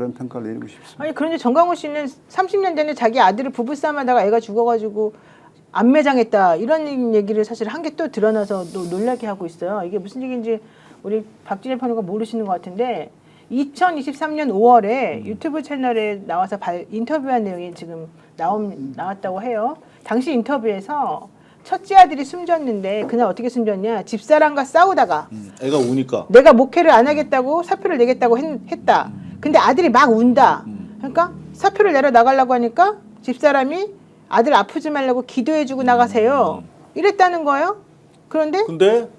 그런 평가를 내리고 싶습니다. 아니 그런데 정강훈 씨는 30년 전에 자기 아들을 부부싸움하다가 애가 죽어가지고 안매장했다 이런 얘기를 사실 한 게 또 드러나서 또 놀라게 하고 있어요. 이게 무슨 얘기인지 우리 박진애 평론가 모르시는 것 같은데 2023년 5월에 유튜브 채널에 나와서 인터뷰한 내용이 지금 나왔다고 해요. 당시 인터뷰에서 첫째 아들이 숨졌는데 그날 어떻게 숨졌냐? 집사람과 싸우다가 애가 우니까 내가 목회를 안 하겠다고 사표를 내겠다고 했다. 근데 아들이 막 운다. 그러니까 사표를 내려 나가려고 하니까 집사람이 아들 아프지 말라고 기도해주고 나가세요. 이랬다는 거예요. 그런데 근데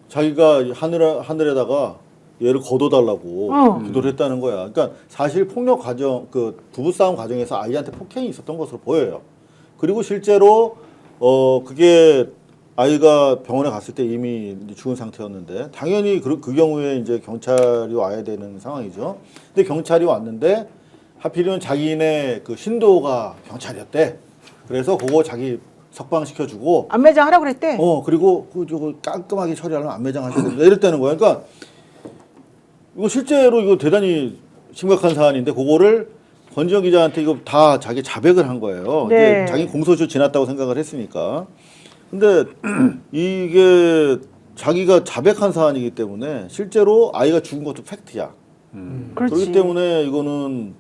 자기가 하늘에다가 얘를 거둬달라고 기도를 했다는 거야. 그러니까 사실 폭력 과정, 그 부부싸움 과정에서 아이한테 폭행이 있었던 것으로 보여요. 그리고 실제로 그게 아이가 병원에 갔을 때 이미 죽은 상태였는데 당연히 그 경우에 이제 경찰이 와야 되는 상황이죠. 근데 경찰이 왔는데 하필이면 자기네 그 신도가 경찰이었대. 그래서 그거 자기 석방시켜주고 안매장 하라고 그랬대. 그리고 저거 깔끔하게 처리하려면 안매장 하셔야 됩니다. 이랬다는 거야. 그러니까 이거 실제로 이거 대단히 심각한 사안인데 그거를 권지영 기자한테 이거 다 자기 자백을 한 거예요. 네. 자기 공소시효 지났다고 생각을 했으니까. 근데 이게 자기가 자백한 사안이기 때문에 실제로 아이가 죽은 것도 팩트야. 그렇지. 그렇기 때문에 이거는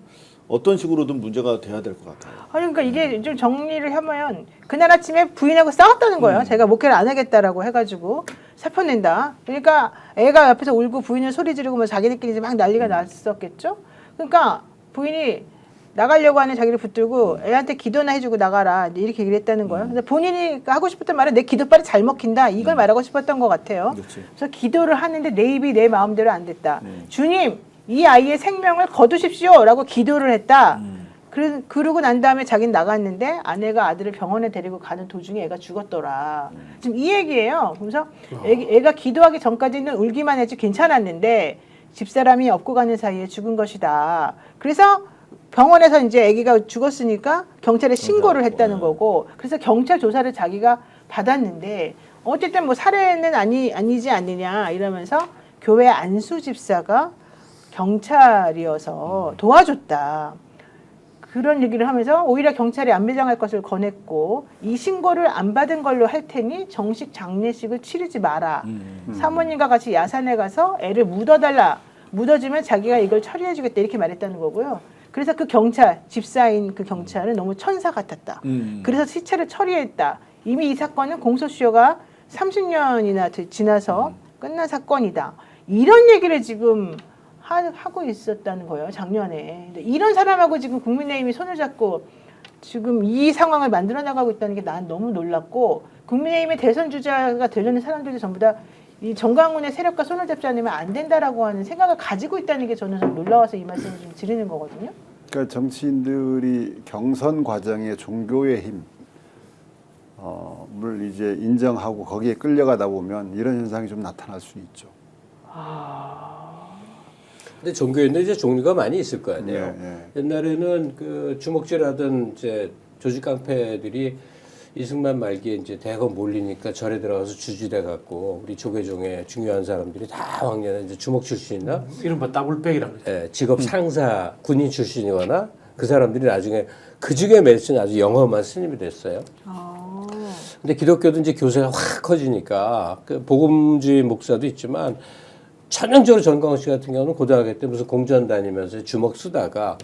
어떤 식으로든 문제가 돼야 될 것 같아요. 아니 그러니까 이게 좀 정리를 하면 그날 아침에 부인하고 싸웠다는 거예요. 제가 목회를 안 하겠다라고 해가지고 사표 낸다. 그러니까 애가 옆에서 울고 부인은 소리 지르고 뭐 자기들끼리 막 난리가 났었겠죠. 그러니까 부인이 나가려고 하는 자기를 붙들고 애한테 기도나 해주고 나가라 이렇게 얘기를 했다는 거예요. 그래서 본인이 하고 싶었던 말은 내 기도빨이 잘 먹힌다 이걸 말하고 싶었던 것 같아요. 그렇지. 그래서 기도를 하는데 내 입이 내 마음대로 안 됐다. 주님 이 아이의 생명을 거두십시오라고 기도를 했다. 그러고 난 다음에 자기는 나갔는데 아내가 아들을 병원에 데리고 가는 도중에 애가 죽었더라. 지금 이 얘기예요. 그래서 애가 기도하기 전까지는 울기만 했지 괜찮았는데 집사람이 업고 가는 사이에 죽은 것이다. 그래서 병원에서 이제 아기가 죽었으니까 경찰에 신고를 했다는 거고, 그래서 경찰 조사를 자기가 받았는데 어쨌든 뭐 살해는 아니지 않느냐 이러면서 교회 안수 집사가 경찰이어서 도와줬다. 그런 얘기를 하면서 오히려 경찰이 안매장할 것을 권했고 이 신고를 안 받은 걸로 할 테니 정식 장례식을 치르지 마라. 사모님과 같이 야산에 가서 애를 묻어달라. 묻어주면 자기가 이걸 처리해주겠다 이렇게 말했다는 거고요. 그래서 그 경찰, 집사인 그 경찰은 너무 천사 같았다. 그래서 시체를 처리했다. 이미 이 사건은 공소시효가 30년이나 지나서 끝난 사건이다. 이런 얘기를 지금 하고 있었다는 거예요, 작년에. 이런 사람하고 지금 국민의힘이 손을 잡고 지금 이 상황을 만들어 나가고 있다는 게 난 너무 놀랍고, 국민의힘의 대선 주자가 되려는 사람들이 전부 다 이 정강훈의 세력과 손을 잡지 않으면 안 된다라고 하는 생각을 가지고 있다는 게 저는 좀 놀라워서 이 말씀을 좀 드리는 거거든요. 그러니까 정치인들이 경선 과정에 종교의 힘, 물 이제 인정하고 거기에 끌려가다 보면 이런 현상이 좀 나타날 수 있죠. 근데 종교에는 이제 종류가 많이 있을 거 아니에요. 네. 옛날에는 그 주먹질하던 이제 조직 깡패들이 이승만 말기에 이제 대거 몰리니까 절에 들어가서 주지대 갖고 우리 조계종의 중요한 사람들이 다 왕년에 이제 주먹 출신이나 이른바 더블백이라고 그러죠. 예, 직업 상사 군인 출신이거나 그 사람들이 나중에 그 중에 몇 명 아주 영험한 스님이 됐어요. 근데 기독교도 이제 교세가 확 커지니까 그 복음주의 목사도 있지만 전형적으로 전광훈 씨 같은 경우는 고등학교 때 무슨 공전 다니면서 주먹 쓰다가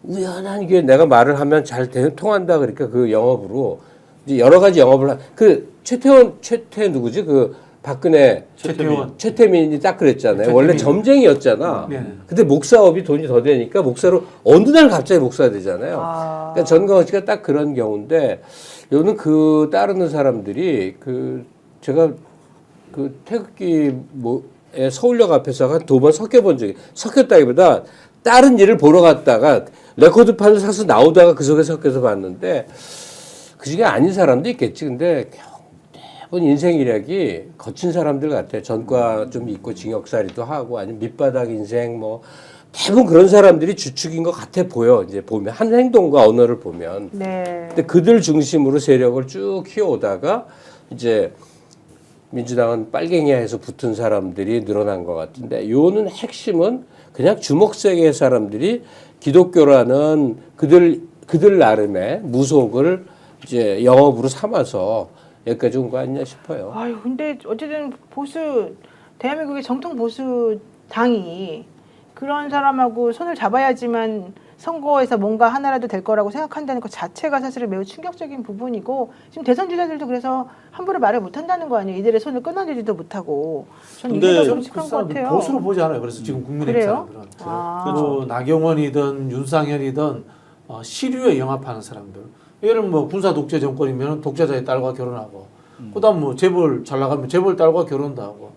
우연한 게 내가 말을 하면 잘 통한다 그러니까 그 영업으로 이제 여러 가지 영업을 그 최태 누구지 그 박근혜 최태민이 딱 그랬잖아요. 원래 점쟁이였잖아. 네. 근데 목사업이 돈이 더 되니까 목사로 어느 날 갑자기 목사가 되잖아요. 그러니까 전광훈 씨가 딱 그런 경우인데 요는 그 따르는 사람들이 그 제가 그 태극기 에 서울역 앞에서 한 2번 섞여본 적이 섞였다기보다 다른 일을 보러 갔다가 레코드판을 사서 나오다가 그 속에 섞여서 봤는데 그 중에 아닌 사람도 있겠지. 근데 대부분 인생 이력이 거친 사람들 같아. 전과 좀 있고 징역살이도 하고 아니면 밑바닥 인생 뭐 대부분 그런 사람들이 주축인 것 같아 보여. 이제 보면 한 행동과 언어를 보면. 네. 근데 그들 중심으로 세력을 쭉 키워오다가 이제 민주당은 빨갱이야에서 붙은 사람들이 늘어난 것 같은데 요는 핵심은 그냥 주먹세계의 사람들이 기독교라는 그들 나름의 무속을 이제 영업으로 삼아서 여기까지 온 거 아니냐 싶어요. 아유, 근데 어쨌든 대한민국의 정통 보수 당이 그런 사람하고 손을 잡아야지만 선거에서 뭔가 하나라도 될 거라고 생각한다는 것 자체가 사실은 매우 충격적인 부분이고, 지금 대선 주자들도 그래서 함부로 말을 못 한다는 거 아니에요. 이들의 손을 끊어내지도 못하고. 저는 이게 더 정직한 것 같아요. 보수로 보지 않아요. 그래서 지금 국민의힘 그래요? 사람들은 아. 나경원이든 윤상현이든 시류에 영합하는 사람들. 예를 뭐 군사 독재 정권이면 독재자의 딸과 결혼하고, 그다음 뭐 재벌 잘 나가면 재벌 딸과 결혼도 하고.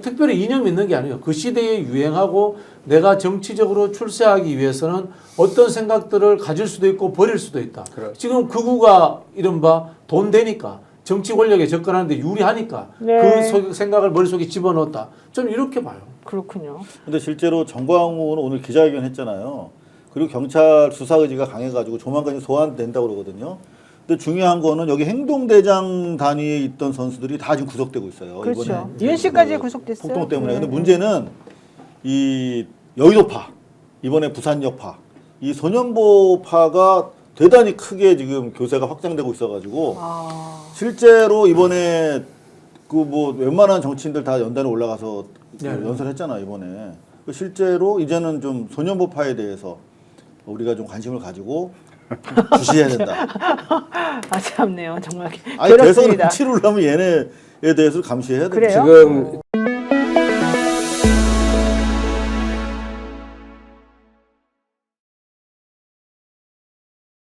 특별히 이념 있는 게 아니에요. 그 시대에 유행하고 내가 정치적으로 출세하기 위해서는 어떤 생각들을 가질 수도 있고 버릴 수도 있다. 그래. 지금 극우가 이른바 돈 되니까 정치 권력에 접근하는데 유리하니까 네. 그 생각을 머릿속에 집어넣었다. 저는 이렇게 봐요. 그렇군요. 근데 실제로 정광훈은 오늘 기자회견 했잖아요. 그리고 경찰 수사 의지가 강해가지고 조만간 소환된다고 그러거든요. 근데 중요한 거는 여기 행동대장 단위에 있던 선수들이 다 지금 구속되고 있어요. 그렇죠. 이번에 윤 씨까지 구속됐어요. 폭동 때문에. 근데 네. 문제는 이 여의도파, 이번에 부산역파, 이 소년보파가 대단히 크게 지금 교세가 확장되고 있어가지고 실제로 이번에 그 뭐 웬만한 정치인들 다 연단에 올라가서 네. 연설했잖아 이번에. 실제로 이제는 좀 소년보파에 대해서 우리가 좀 관심을 가지고 주시해야 된다. 아, 참네요. 정말 아니 대선을 괴롭습니다. 치르려면 얘네에 대해서 감시해야 돼. 그래요? 지금